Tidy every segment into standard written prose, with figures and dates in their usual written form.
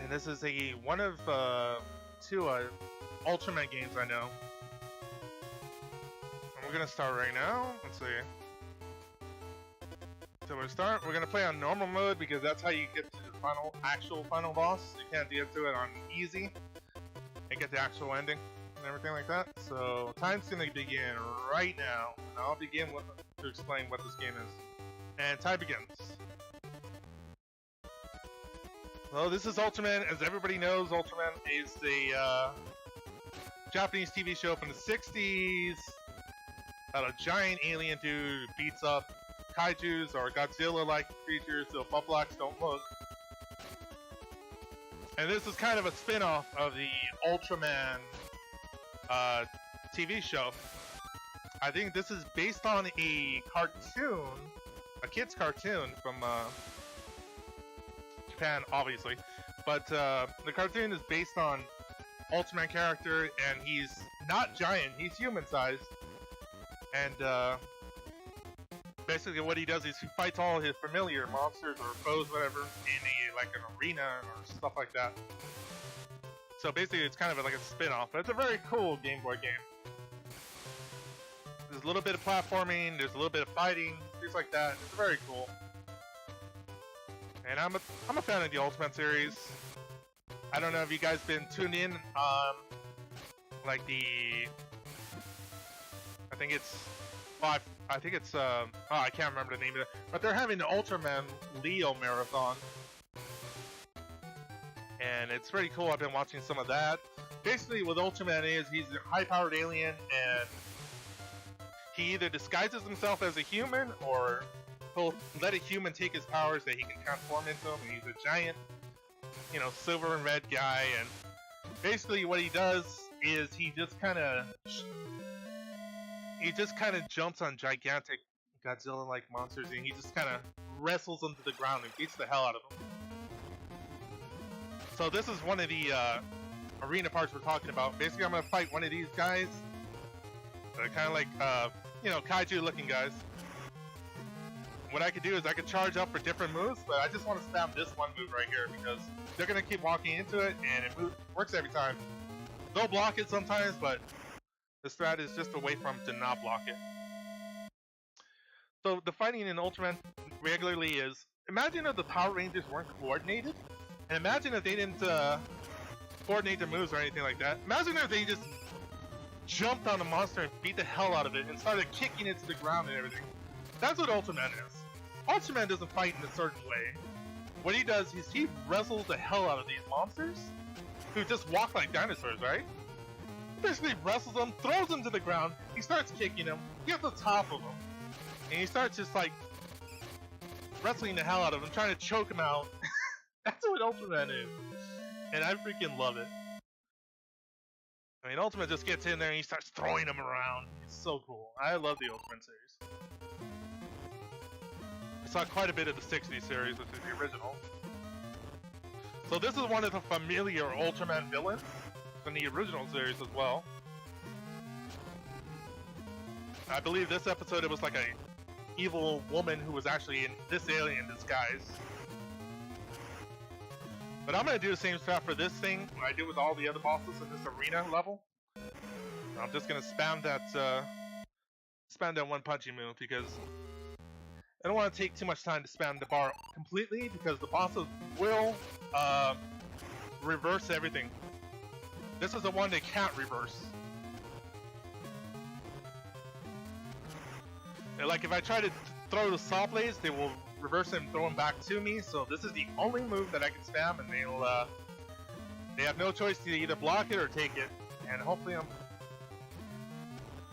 And this is one of two Ultraman games I know. And we're gonna start right now. Let's see. So we're gonna play on normal mode because that's how you get to the actual final boss. You can't get to it on easy and get the actual ending and everything like that. So time's gonna begin right now, and I'll begin to explain what this game is. And time begins. Well, this is Ultraman. As everybody knows, Ultraman is a Japanese TV show from the 60s about a giant alien dude who beats up kaijus or Godzilla-like creatures so buttblocks don't look. And this is kind of a spin-off of the Ultraman TV show. I think this is based on a cartoon, a kid's cartoon from Japan, obviously. But the cartoon is based on Ultraman character, and he's not giant, he's human-sized. And basically what he does is he fights all his familiar monsters or foes, whatever, in an arena or stuff like that. So basically it's kind of like a spin-off, but it's a very cool Game Boy game. There's a little bit of platforming, there's a little bit of fighting, things like that. It's very cool. And I'm a fan of the Ultraman series. I don't know if you guys been tuned in like I think it's I can't remember the name of it, but they're having the Ultraman Leo marathon, and it's pretty cool. I've been watching some of that. Basically what Ultraman is, he's a high-powered alien, and he either disguises himself as a human, or he'll let a human take his powers that he can transform into him, and he's a giant, you know, silver and red guy. And basically what he does is he just kind of jumps on gigantic Godzilla-like monsters, and he just kind of wrestles them to the ground and beats the hell out of them. So this is one of the arena parts we're talking about. Basically, I'm gonna fight one of these guys. They're kind of like, you know, kaiju-looking guys. What I could do is I could charge up for different moves, but I just want to spam this one move right here because they're gonna keep walking into it, and it works every time. They'll block it sometimes, but the strat is just to wait for him to not block it. So the fighting in Ultraman regularly is, imagine if the Power Rangers weren't coordinated, and imagine if they didn't coordinate their moves or anything like that. Imagine if they just jumped on a monster and beat the hell out of it and started kicking it to the ground and everything. That's what Ultraman is. Ultraman doesn't fight in a certain way. What he does is he wrestles the hell out of these monsters who just walk like dinosaurs, right? Basically wrestles them, throws them to the ground, he starts kicking them, gets on top of them, and he starts just like wrestling the hell out of them, trying to choke him out. That's what Ultraman is, and I freaking love it. I mean, Ultraman just gets in there and he starts throwing them around. It's so cool. I love the Ultraman series. I saw quite a bit of the 60s series, which is the original. So this is one of the familiar Ultraman villains in the original series as well. I believe this episode it was like a evil woman who was actually in this alien disguise. But I'm gonna do the same strat for this thing I did with all the other bosses in this arena level. I'm just gonna spam that one punching move because I don't want to take too much time to spam the bar completely because the bosses will reverse everything. This is the one they can't reverse. And like if I try to throw the saw blades, they will reverse it and throw them back to me. So this is the only move that I can spam, and they have no choice to either block it or take it. And hopefully I'm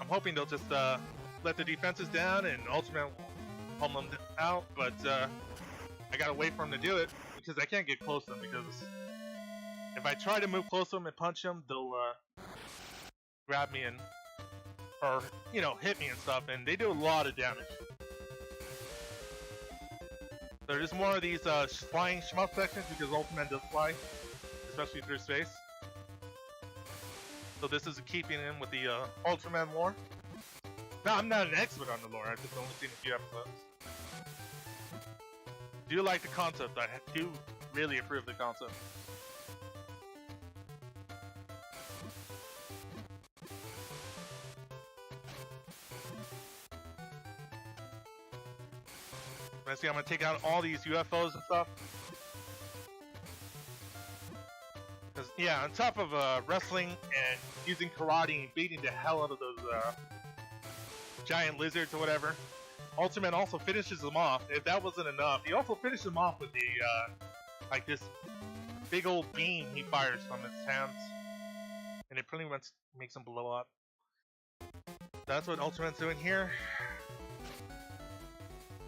hoping they'll just let the defenses down and Ultraman will pull them out. But I gotta wait for them to do it because I can't get close to them because if I try to move close to them and punch them, they'll grab me and, or, you know, hit me and stuff, and they do a lot of damage. There's more of these flying shmup sections because Ultraman does fly, especially through space. So this is keeping in with the Ultraman lore. Now, I'm not an expert on the lore, I've just only seen a few episodes. Do like the concept, I do really approve the concept. Let's see, I'm gonna take out all these UFOs and stuff. Cause yeah, on top of wrestling and using karate and beating the hell out of those giant lizards or whatever, Ultraman also finishes them off. If that wasn't enough, he also finishes them off with the like this big old beam he fires from his hands, and it pretty much makes them blow up. That's what Ultraman's doing here.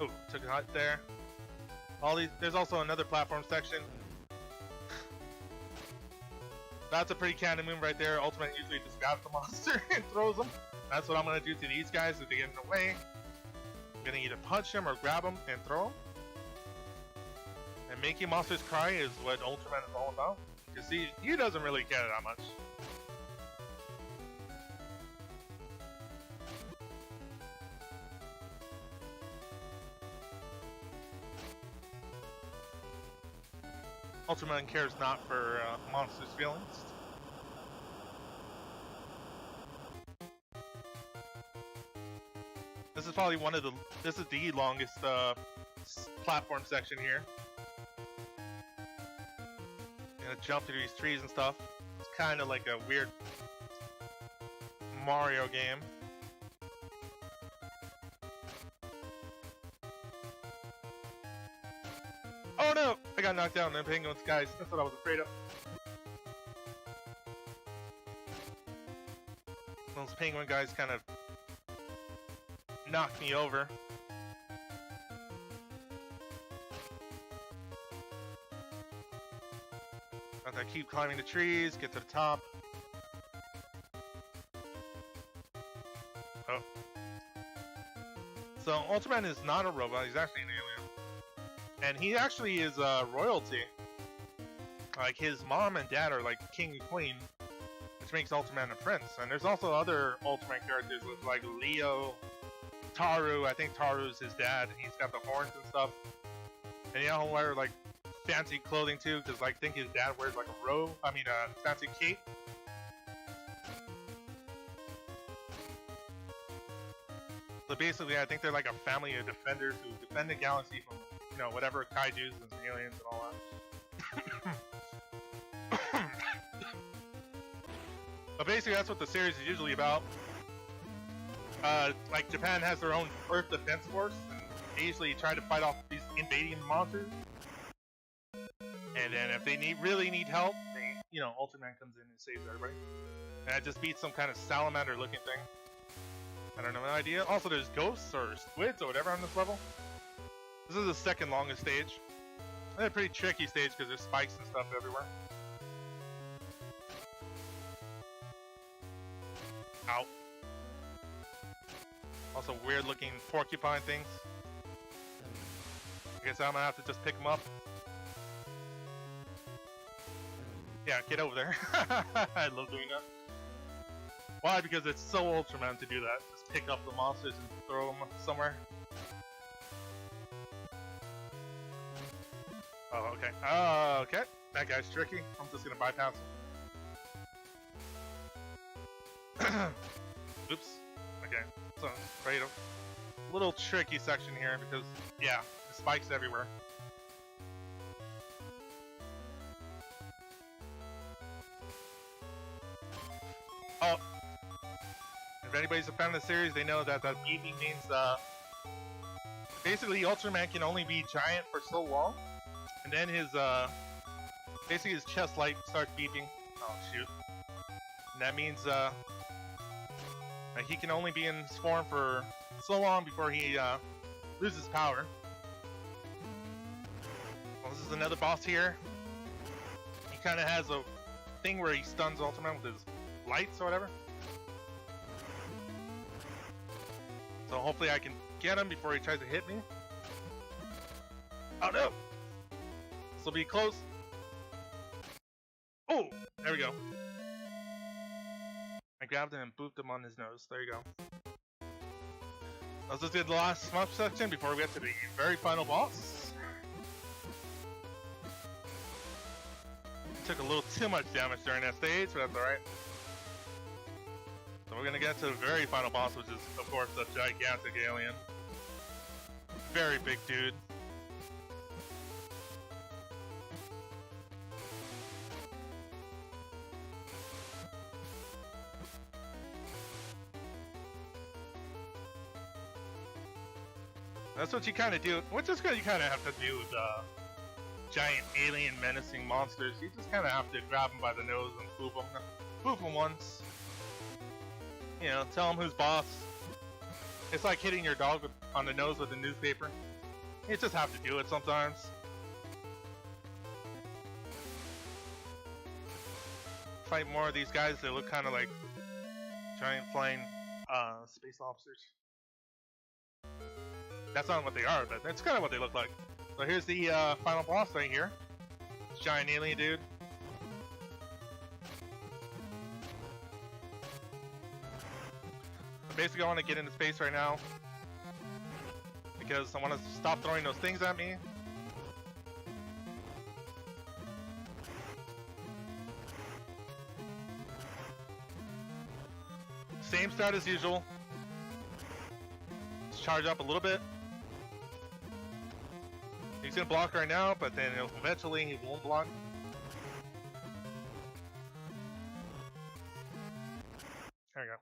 Oh, took a hut there. All these. There's also another platform section. That's a pretty canon move right there. Ultraman usually just grabs the monster and throws them. That's what I'm gonna do to these guys if they get in the way. I'm gonna either punch them or grab them and throw them. And making monsters cry is what Ultraman is all about. You see, he doesn't really care that much. Ultraman cares not for monsters' feelings. This is probably this is the longest platform section here. Gonna jump through these trees and stuff. It's kind of like a weird Mario game. Oh no! I got knocked down in the penguins, guys. That's what I was afraid of. Those penguin guys kind of knocked me over. As I keep climbing the trees, get to the top. Oh. So Ultraman is not a robot, he's actually an alien. And he actually is royalty. Like his mom and dad are like king and queen, which makes Ultraman a prince. And there's also other Ultraman characters like Leo, Taru. I think Taru's his dad. He's got the horns and stuff. And he'll wear like fancy clothing too, because like I think his dad wears like a robe. I mean a fancy cape. So basically, I think they're like a family of defenders who defend the galaxy from, you know, whatever kaijus and aliens and all that. But basically, that's what the series is usually about. Like Japan has their own Earth Defense Force, and they usually try to fight off these invading monsters. And then if they really need help, they, you know, Ultraman comes in and saves everybody. And I just beat some kind of salamander-looking thing. I don't know, no idea. Also, there's ghosts or squids or whatever on this level. This is the second longest stage. It's a pretty tricky stage because there's spikes and stuff everywhere. Ow. Also weird looking porcupine things. I guess I'm gonna have to just pick them up. Yeah, get over there. I love doing that. Why? Because it's so Ultraman to do that. Just pick up the monsters and throw them somewhere. Oh, okay. Okay. That guy's tricky. I'm just gonna bypass him. Oops. Okay. So, right. A little tricky section here because, yeah, the spikes everywhere. Oh. If anybody's a fan of the series, they know that beeping means, basically Ultraman can only be giant for so long. And then his, basically his chest light starts beeping. Oh, shoot. And that means, he can only be in his form for so long before he, loses power. Well, this is another boss here. He kind of has a thing where he stuns Ultraman with his lights or whatever. So hopefully I can get him before he tries to hit me. Oh no! This will be close. Oh! There we go. I grabbed him and booped him on his nose. There you go. Let's just do the last smush section before we get to the very final boss. Took a little too much damage during that stage, but that's alright. So we're gonna get to the very final boss, which is, of course, the gigantic alien. Very big dude. That's what you kind of do. Which is what you kind of have to do with giant alien menacing monsters. You just kind of have to grab them by the nose and poof them. Poof them once. You know, tell them who's boss. It's like hitting your dog on the nose with a newspaper. You just have to do it sometimes. Fight more of these guys that look kind of like giant flying space officers. That's not what they are, but that's kind of what they look like. So here's the final boss right here. This giant alien dude. Basically, I want to get into space right now because I want to stop throwing those things at me. Same strat as usual. Let's charge up a little bit. He's gonna block right now, but then eventually he won't block. There we go.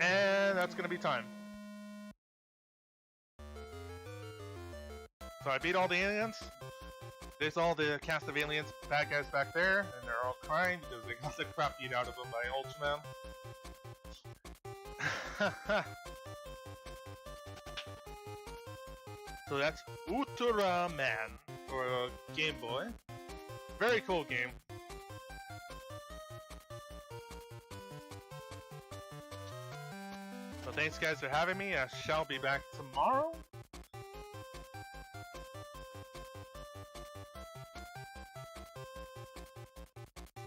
And that's gonna be time. So I beat all the aliens. There's all the cast of aliens, bad guys back there, and they're all crying because they got the crap beat out of them by Ultraman. So that's Ultraman for Game Boy. Very cool game. So thanks guys for having me. I shall be back tomorrow.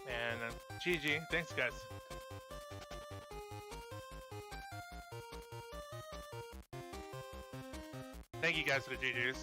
And GG. Thanks guys. Thank you guys for the GGs.